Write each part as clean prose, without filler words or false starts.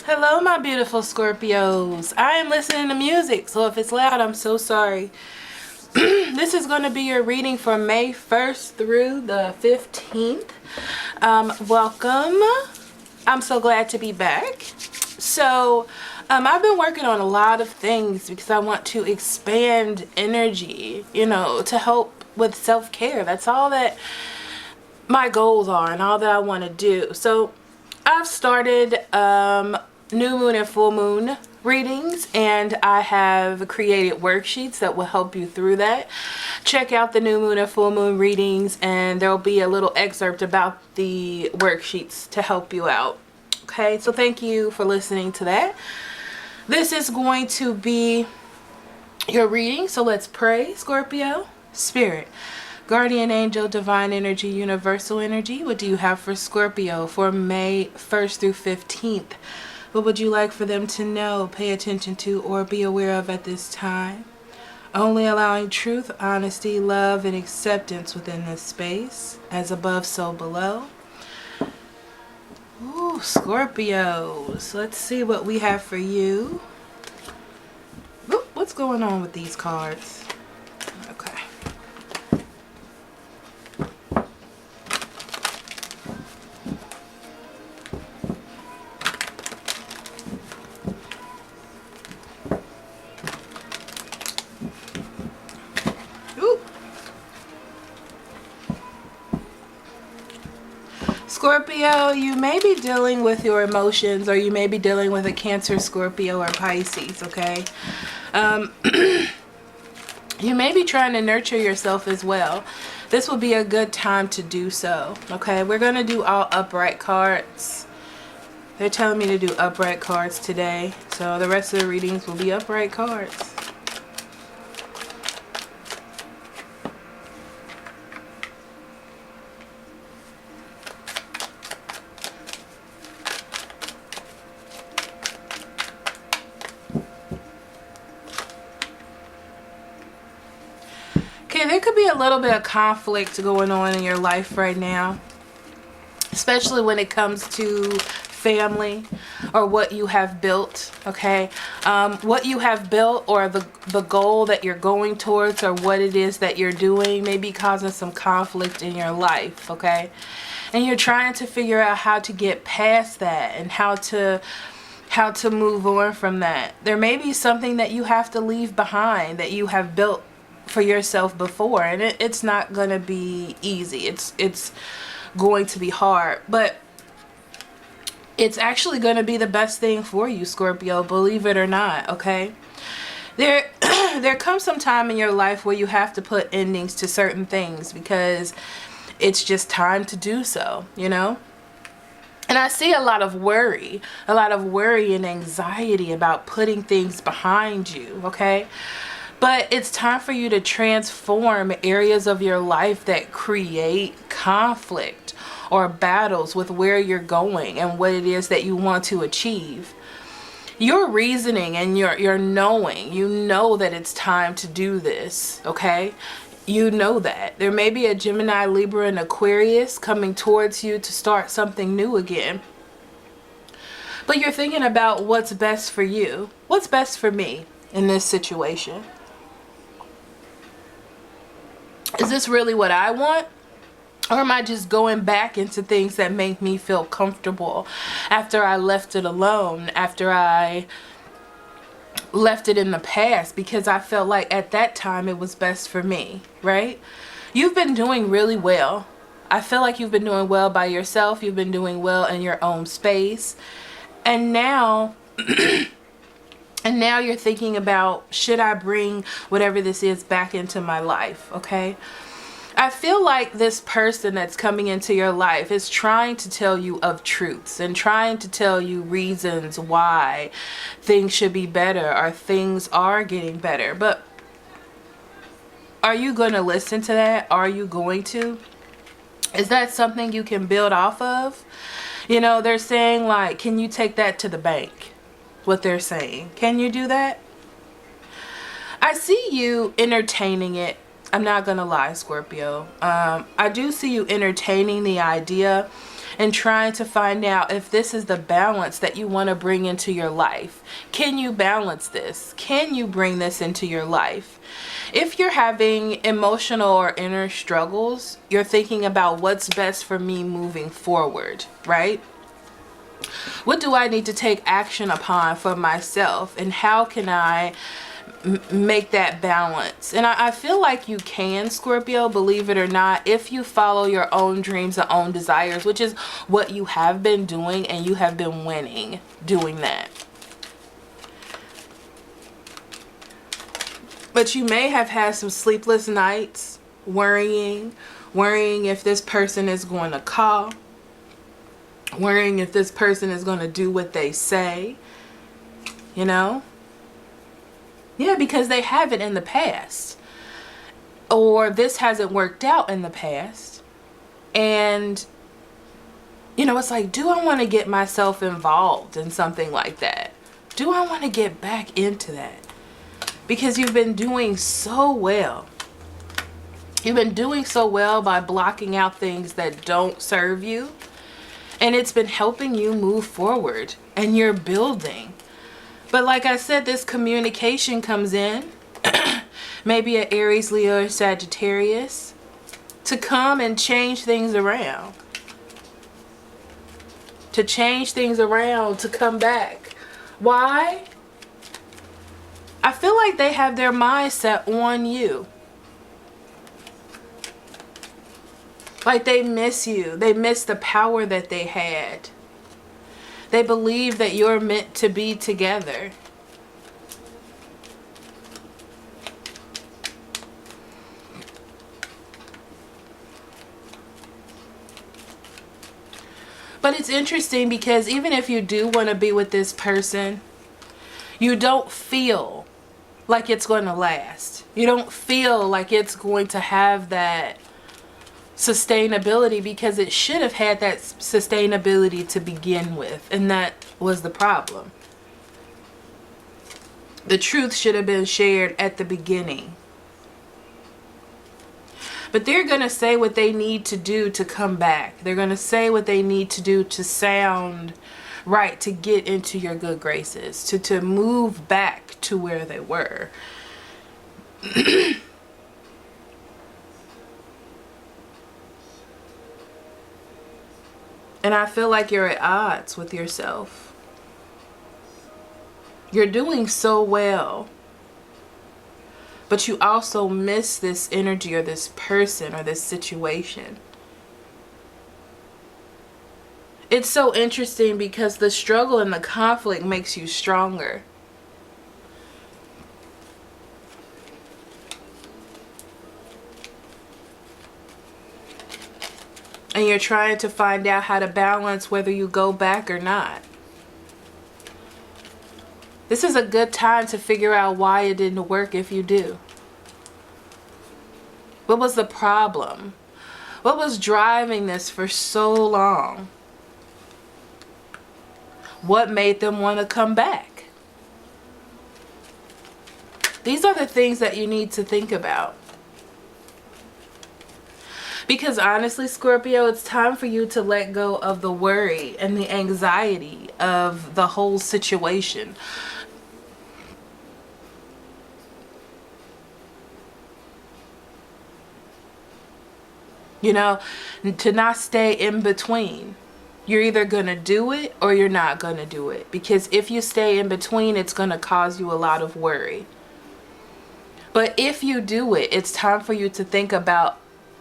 Hello, my beautiful Scorpios. I am listening to music, so if it's loud, I'm so sorry. This is going to be your reading for May 1st through the 15th. Welcome. I'm so glad to be back. So, I've been working on a lot of things because I want to expand energy, to help with self-care. That's all that my goals are and all that I want to do. So, I've started new moon and full moon readings, and I have created worksheets that will help you through that. Check out the new moon and full moon readings, and there'll be a little excerpt about the worksheets to help you out. Okay, so thank you for listening to that. This is going to be your reading, so let's pray. Scorpio, Spirit, Guardian Angel, Divine Energy, Universal Energy, what do you have for Scorpio for May 1st through 15th? What would you like for them to know, pay attention to, or be aware of at this time? Only allowing truth, honesty, love, and acceptance within this space. As above, so below. Ooh, Scorpios. Let's see what we have for you. Ooh, what's going on with these cards? Okay. Scorpio, you may be dealing with your emotions, or you may be dealing with a Cancer, Scorpio, or Pisces, okay? You may be trying to nurture yourself as well. This will be a good time to do so, okay? We're going to do all upright cards. They're telling me to do upright cards today, so the rest of the readings will be upright cards. Okay, there could be a little bit of conflict going on in your life right now, especially when it comes to family or what you have built, okay? What you have built, or the goal that you're going towards, or what it is that you're doing may be causing some conflict in your life, okay? And you're trying to figure out how to get past that and how to move on from that. There may be something that you have to leave behind that you have built for yourself before, and it's not going to be easy. It's going to be hard, but it's actually going to be the best thing for you, Scorpio, believe it or not, okay? There comes some time in your life where you have to put endings to certain things because it's just time to do so, And I see a lot of worry and anxiety about putting things behind you, okay? But it's time for you to transform areas of your life that create conflict or battles with where you're going and what it is that you want to achieve. Your reasoning and your knowing, you know that it's time to do this, okay? You know that. There may be a Gemini, Libra, and Aquarius coming towards you to start something new again. But you're thinking about what's best for you. What's best for me in this situation? Is this really what I want? Or am I just going back into things that make me feel comfortable after I left it alone, after I left it in the past because I felt like at that time it was best for me, right? You've been doing really well. I feel like you've been doing well by yourself. You've been doing well in your own space. And now... And now you're thinking about, should I bring whatever this is back into my life, okay? I feel like this person that's coming into your life is trying to tell you of truths and trying to tell you reasons why things should be better or things are getting better. But are you going to listen to that? Are you going to? Is that something you can build off of? They're saying, like, can you take that to the bank? What they're saying. Can you do that? I see you entertaining it. I'm not gonna lie, Scorpio. I do see you entertaining the idea and trying to find out if this is the balance that you want to bring into your life. Can you balance this? Can you bring this into your life? If you're having emotional or inner struggles, you're thinking about what's best for me moving forward, right? What do I need to take action upon for myself, and how can I make that balance? And I feel like you can, Scorpio, believe it or not, if you follow your own dreams and own desires, which is what you have been doing, and you have been winning doing that. But you may have had some sleepless nights, worrying if this person is going to call, worrying if this person is going to do what they say, you know? Yeah, because they haven't in the past. Or this hasn't worked out in the past. And, you know, it's like, do I want to get myself involved in something like that? Do I want to get back into that? Because you've been doing so well. You've been doing so well by blocking out things that don't serve you. And it's been helping you move forward. And you're building. But like I said, this communication comes in, maybe an Aries, Leo, or Sagittarius, to come and change things around. To change things around, to come back. Why? I feel like they have their mindset on you. Like they miss you. They miss the power that they had. They believe that you're meant to be together. But it's interesting because even if you do want to be with this person, you don't feel like it's going to last. You don't feel like it's going to have that sustainability, because it should have had that sustainability to begin with, and that was the problem. The truth should have been shared at the beginning. But they're going to say what they need to do to come back. They're going to say what they need to do to sound right, to get into your good graces, to move back to where they were. And I feel like you're at odds with yourself. You're doing so well. But you also miss this energy or this person or this situation. It's so interesting because the struggle and the conflict makes you stronger. And you're trying to find out how to balance whether you go back or not. This is a good time to figure out why it didn't work if you do. What was the problem? What was driving this for so long? What made them want to come back? These are the things that you need to think about. Because honestly, Scorpio, it's time for you to let go of the worry and the anxiety of the whole situation. You know, to not stay in between. You're either going to do it or you're not going to do it. Because if you stay in between, it's going to cause you a lot of worry. But if you do it, it's time for you to think about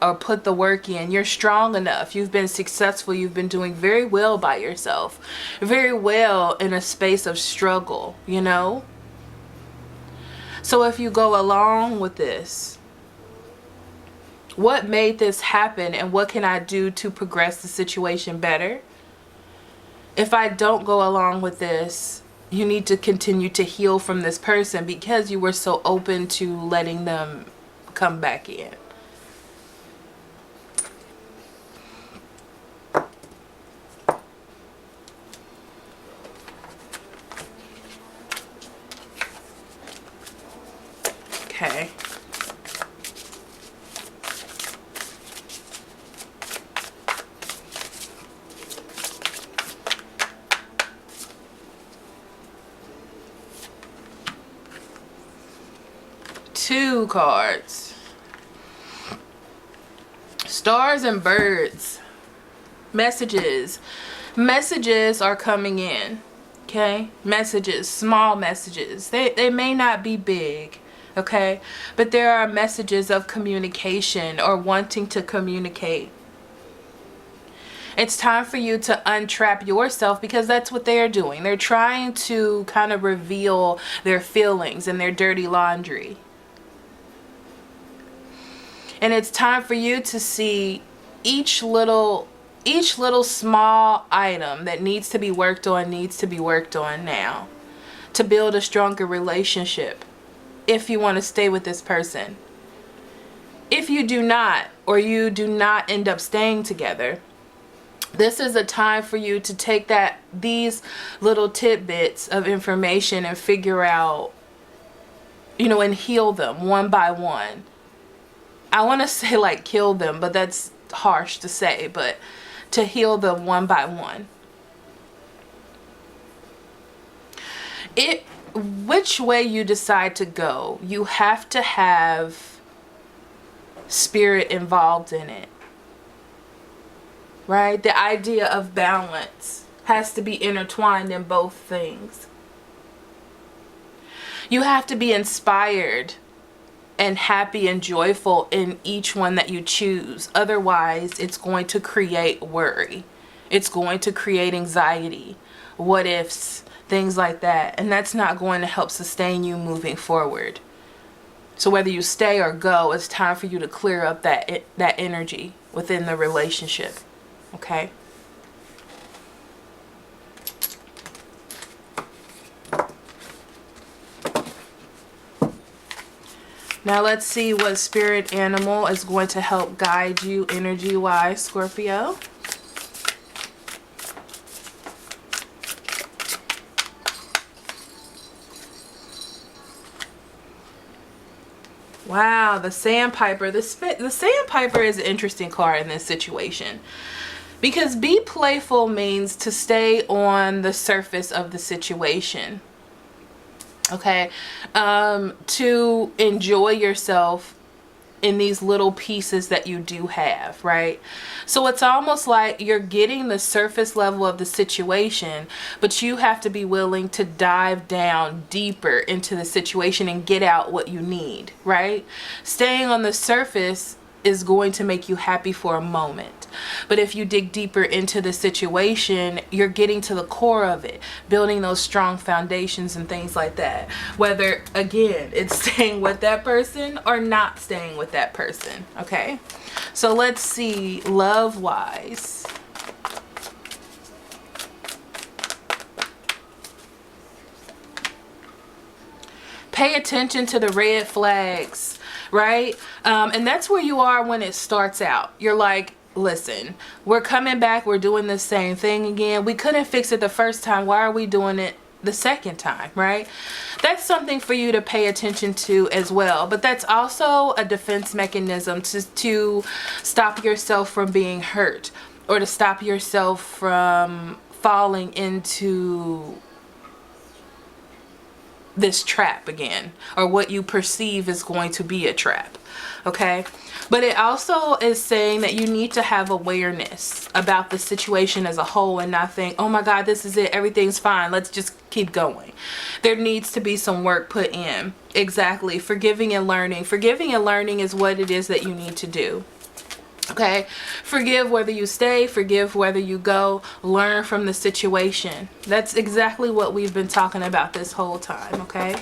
or put the work in. You're strong enough. You've been successful. You've been doing very well by yourself. Very well in a space of struggle, you know? So if you go along with this, what made this happen and what can I do to progress the situation better? If I don't go along with this, you need to continue to heal from this person because you were so open to letting them come back in. Okay. 2 cards. Stars and birds. Messages. Messages are coming in. Okay? Messages. Small messages. They may not be big. Okay? But there are messages of communication or wanting to communicate. It's time for you to untrap yourself, because that's what they're doing. They're trying to kind of reveal their feelings and their dirty laundry. And it's time for you to see each little small item that needs to be worked on now to build a stronger relationship if you want to stay with this person. If you do not, or you do not end up staying together, this is a time for you to take these little tidbits of information and figure out, and heal them one by one. I want to say like kill them, but that's harsh to say, but to heal them one by one. Which way you decide to go, you have to have spirit involved in it. Right? The idea of balance has to be intertwined in both things. You have to be inspired and happy and joyful in each one that you choose. Otherwise, it's going to create worry. It's going to create anxiety, what ifs, things like that. And that's not going to help sustain you moving forward. So whether you stay or go, it's time for you to clear up that energy within the relationship. Okay? Now let's see what spirit animal is going to help guide you energy-wise, Scorpio. Wow, the Sandpiper. The Sandpiper is an interesting card in this situation. Because be playful means to stay on the surface of the situation. Okay? To enjoy yourself in these little pieces that you do have, right? So it's almost like you're getting the surface level of the situation, but you have to be willing to dive down deeper into the situation and get out what you need, right? Staying on the surface is going to make you happy for a moment. But if you dig deeper into the situation, you're getting to the core of it, building those strong foundations and things like that. Whether, again, it's staying with that person or not staying with that person, okay? So let's see, love-wise. Pay attention to the red flags, right? And that's where you are when it starts out. You're like, listen, we're coming back. We're doing the same thing again. We couldn't fix it the first time. Why are we doing it the second time, right? That's something for you to pay attention to as well. But that's also a defense mechanism to stop yourself from being hurt, or to stop yourself from falling into this trap again, or what you perceive is going to be a trap. Okay? But it also is saying that you need to have awareness about the situation as a whole and not think, oh my God, this is it. Everything's fine. Let's just keep going. There needs to be some work put in. Exactly. Forgiving and learning. Forgiving and learning is what it is that you need to do. Okay? Forgive whether you stay. Forgive whether you go. Learn from the situation. That's exactly what we've been talking about this whole time. Okay?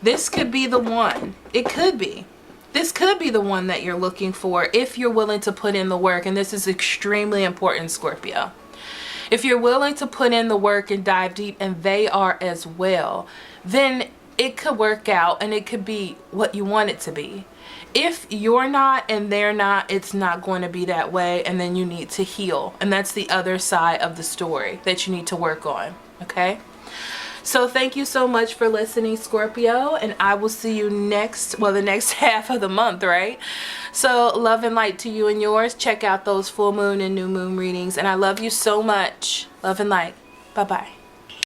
This could be the one. It could be. This could be the one that you're looking for if you're willing to put in the work. And this is extremely important, Scorpio. If you're willing to put in the work and dive deep, and they are as well, then it could work out and it could be what you want it to be. If you're not and they're not, it's not going to be that way, and then you need to heal. And that's the other side of the story that you need to work on. Okay? So thank you so much for listening, Scorpio, and I will see you the next half of the month, right? So love and light to you and yours. Check out those full moon and new moon readings, and I love you so much. Love and light. Bye-bye.